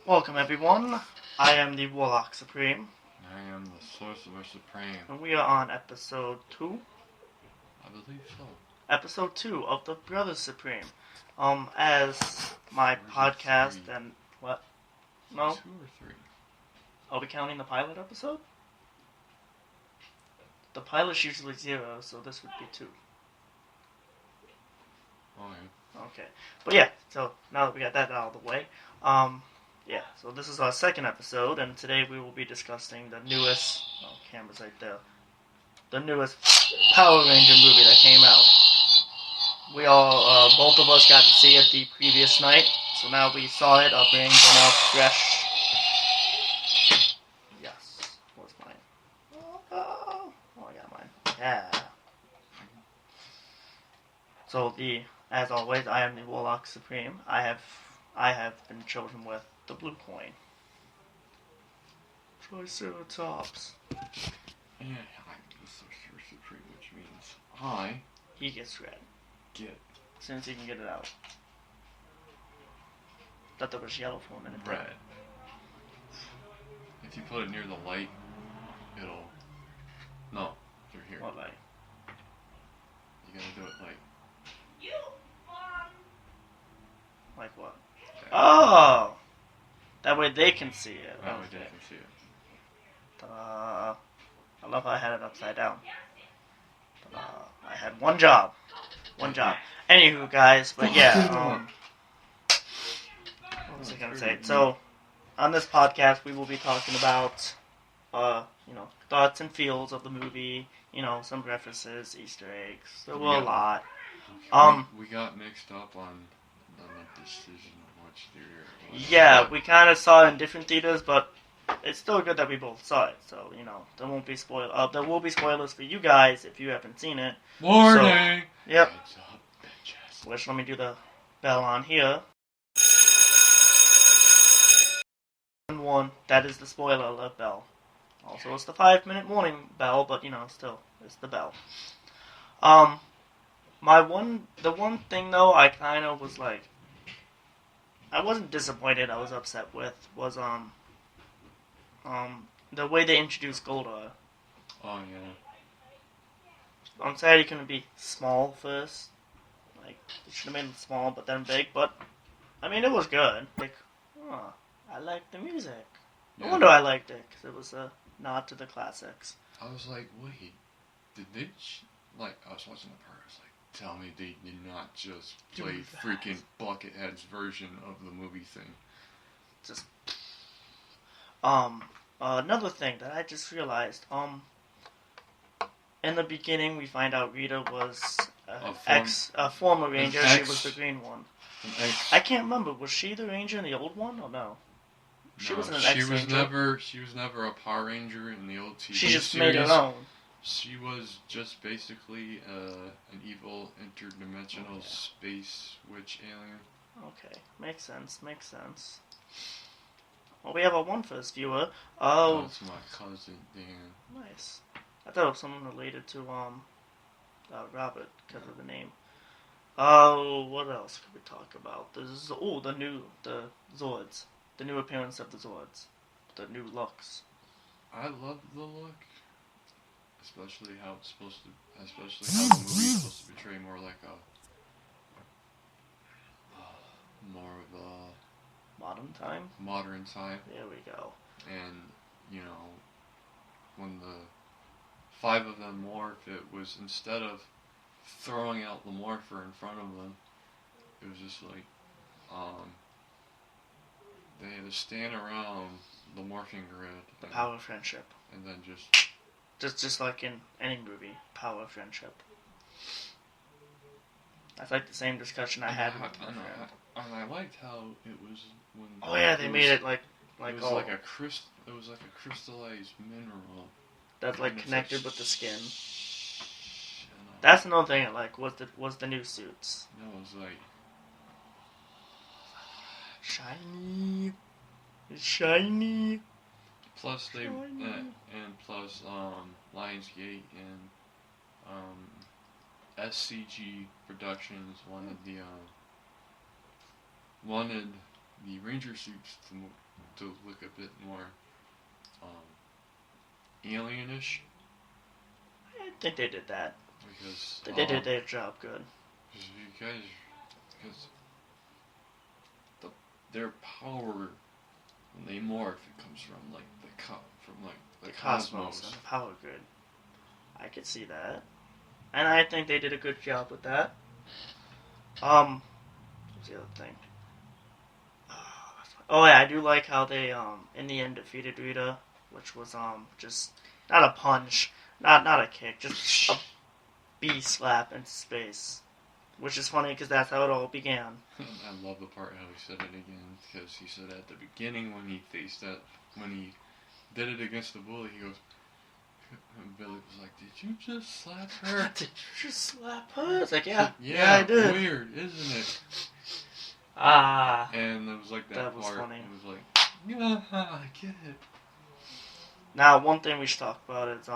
Welcome everyone, I am the Warlock Supreme. I am the Sorcerer Supreme. And we are on episode 2? I believe so. Episode 2 of the Brothers Supreme. As my podcast and... What? No? 2 or 3? Are we counting the pilot episode? The pilot's usually 0, so this would be 2. Okay. But yeah, so now that we got that out of the way, so this is our second episode, and today we will be discussing the newest, camera's right there, the newest Power Ranger movie that came out. We all, both of us got to see it the previous night, so now we saw it, our brains are now fresh. Yes, what's mine? Oh, I got mine. Yeah. So as always, I am the Warlock Supreme. I have been chosen with the blue coin. Triceratops. And I'm the Sorcerer Supreme, which means He gets red. Get. As soon as he can get it out. Thought that was yellow for a minute. Red. If you put it near the light, it'll... No, through here. What light? You gotta do it like... Like what? Okay. Oh! That way they can see it. That way they can see it. I love how I had it upside down. I had one job. Anywho, guys, but yeah, what was I gonna say? So, on this podcast, we will be talking about, thoughts and feels of the movie, some references, Easter eggs. There were a lot. We got mixed up on the decision of which theater it was. Yeah, we kind of saw it in different theaters, but it's still good that we both saw it. So, there won't be there will be spoilers for you guys if you haven't seen it. Warning! So, yep. Heads up, bitches. Which, let me do the bell on here. One, that is the spoiler alert bell. Also, it's the 5-minute warning bell, but still, it's the bell. The one thing though, I kind of was like, I wasn't disappointed. I was upset with was the way they introduced Goldar. Oh yeah. I'm sad he couldn't be small first. Like, they should have made him small, but then big. But I mean, it was good. Like, I liked the music. No wonder I liked it, because it was a nod to the classics. I was like, wait, did they, I was watching the part, I was like, tell me they did not just play freaking Buckethead's version of the movie thing. Just, another thing that I just realized, in the beginning we find out Rita was a former Ranger, she was the green one. I can't remember, was she the Ranger in the old one, or no? She was never a Power Ranger in the old TV series. She just made her own. She was just basically an evil interdimensional space witch alien. Okay, makes sense. Well, we have a first viewer. Oh, it's my cousin Dan. Nice. I thought it was someone related to Robert because of the name. Oh, what else could we talk about? The Zords. The new appearance of the Zords. The new looks. I love the look. Especially how the movie is supposed to portray more like more of a modern time. There we go. And when the 5 of them morph, it was, instead of throwing out the morpher in front of them, it was just like they had to stand around the morphing grid. The power of friendship. And then Just like in any movie, power of friendship. That's like the same discussion I had with my friend. And I liked how it was when... Oh yeah, they made it like it was like a crystallized mineral. That's like connected with the skin. That's another thing I like, was the new suits. No, it was like... Shiny. Plus Lionsgate and SCG Productions wanted wanted the Ranger suits to look a bit more alienish. I think they did that. Because They did their job good. Because their power when they morph, it comes from like the cosmos and the power grid. I could see that, and I think they did a good job with that. What's the other thing? Oh yeah, I do like how they in the end defeated Rita, which was just not a punch, not a kick, just a B slap into space, which is funny because that's how it all began. I love the part how he said it again, because he said at the beginning when he did it against the bully, he goes, and Billy was like, "Did you just slap her?" Did you just slap her? It's like, yeah, yeah, I did. Weird, isn't it? And it was like that was part. funny. It was like, yeah, I get it. Now, one thing we should talk about is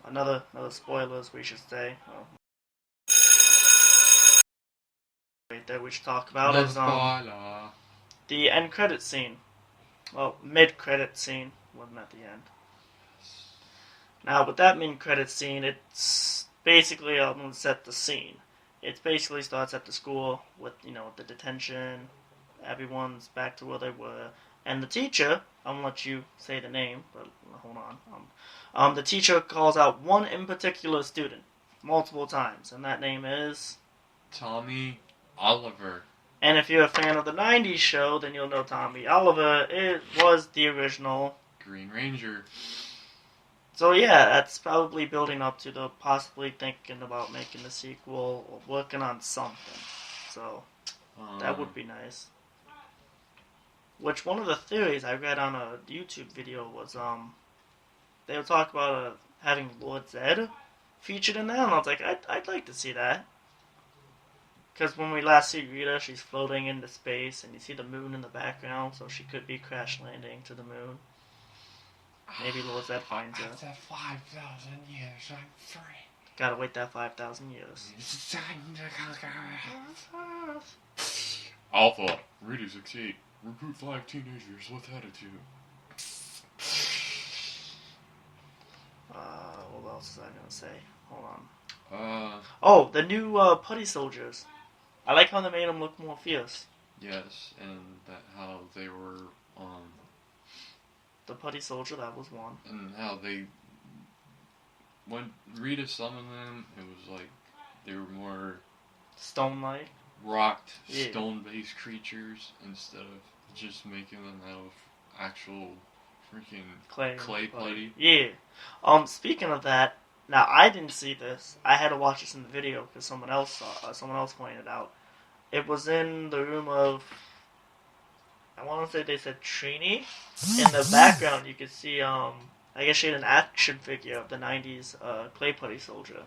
another spoilers we should say. That we should talk about is the end credit scene. Well, mid credit scene, wasn't at the end. Now, with that mid credit scene, it's basically I'm gonna set the scene. It basically starts at the school with the detention. Everyone's back to where they were, and the teacher. I'm gonna let you say the name, but hold on. The teacher calls out one in particular student multiple times, and that name is Tommy Oliver. And if you're a fan of the 90s show, then you'll know Tommy Oliver. It was the original Green Ranger. So yeah, that's probably building up to the possibly thinking about making the sequel or working on something. So that would be nice. Which one of the theories I read on a YouTube video was they would talk about having Lord Zed featured in there, and I was like, I'd like to see that. Because when we last see Rita, she's floating into space, and you see the moon in the background, so she could be crash landing to the moon. Maybe Lord Zed finds her. After 5,000 years, I'm free. Gotta wait that 5,000 years. It's time to conquer. Alpha, Rita 68. Recruit 5 teenagers with attitude. What else was I gonna say? Hold on. Oh, the new putty soldiers. I like how they made them look more fierce. Yes, and how they were, the putty soldier, that was one. And how when Rita summoned them, it was like they were more stone-like, rocked, stone-based creatures instead of just making them out of actual freaking clay putty. Yeah. Speaking of that, now I didn't see this. I had to watch this in the video because someone else pointed it out. It was in the room of, I want to say they said Trini. In the background, you could see, I guess she had an action figure of the 90s clay putty soldier.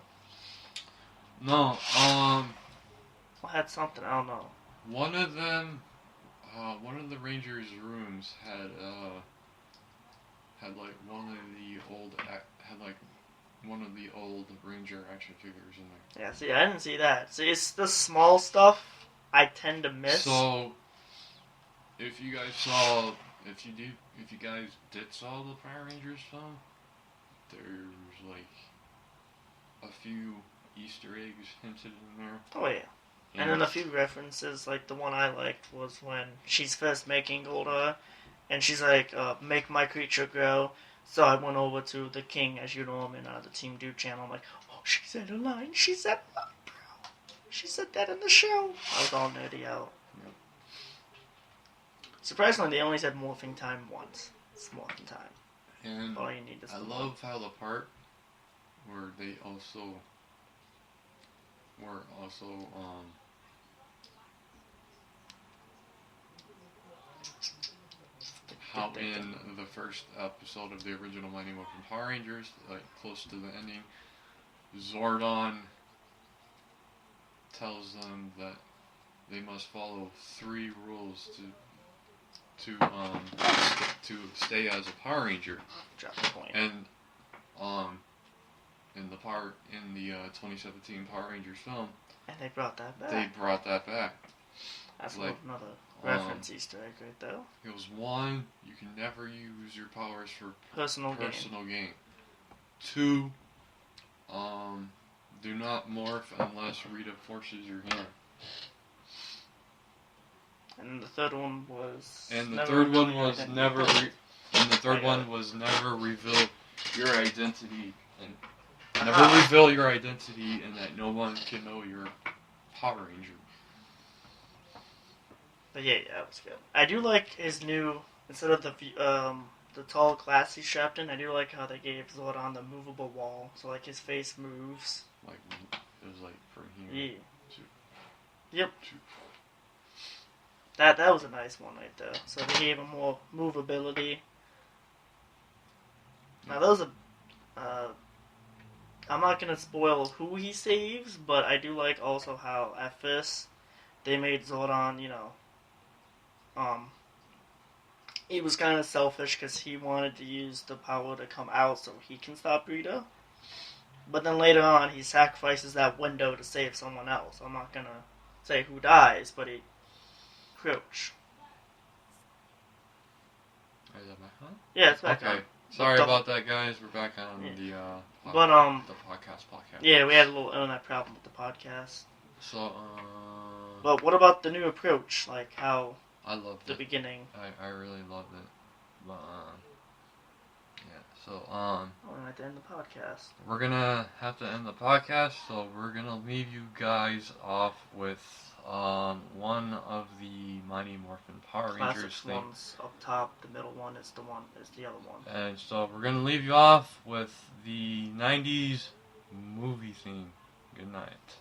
No, I had something, I don't know. One of them, one of the Rangers' rooms had like one of the old Ranger action figures in there. Yeah, see, I didn't see that. See, it's the small stuff I tend to miss. So, if you guys did saw the Power Rangers film, there's like a few Easter eggs hinted in there. Oh yeah. And then a few references, like the one I liked was when she's first making Golda, and she's like, make my creature grow. So I went over to the King, as you know him, in the Team Dude channel. I'm like, oh, she said a line. She said a line, bro. She said that in the show. I was all nerdy out. Yep. Surprisingly, they only said morphing time once. It's morphing time. And all you need is I love how the part where they also how in the first episode of the original Mighty Morphin Power Rangers, like close to the ending, Zordon tells them that they must follow 3 rules to stay as a Power Ranger. Drop the point. And in the 2017 Power Rangers film, and they brought that back. That's Like, another reference Easter egg right there. It was 1, you can never use your powers for Personal gain. 2, do not morph unless Rita forces your hand. And the third one was. And the third one was never. And the third one was never reveal your identity, and never reveal your identity, and that no one can know your Power Ranger. But yeah, that was good. I do like his new, instead of the tall, classy Shepton, I do like how they gave Zordon the movable wall, so like his face moves. Like it was like from here. Yeah. Yep. That was a nice one right there. So they gave him more movability. Now those are. I'm not gonna spoil who he saves, but I do like also how at first they made Zordon, he was kind of selfish because he wanted to use the power to come out so he can stop Rita. But then later on, he sacrifices that window to save someone else. I'm not gonna say who dies, but he. Crouch. Is that back on? Yeah, it's back on. Okay. Sorry about that, guys. We're back on the podcast. Yeah, we had a little internet problem with the podcast. So, But what about the new approach? Like how I loved the it. beginning. I really loved it. But, yeah. So, we're at the end of the podcast. We're gonna have to end the podcast, so we're gonna leave you guys off with one of the Mighty Morphin Power Rangers thing. One's up top, the middle one is the other one. And so we're gonna leave you off with the 90s movie theme. Good night.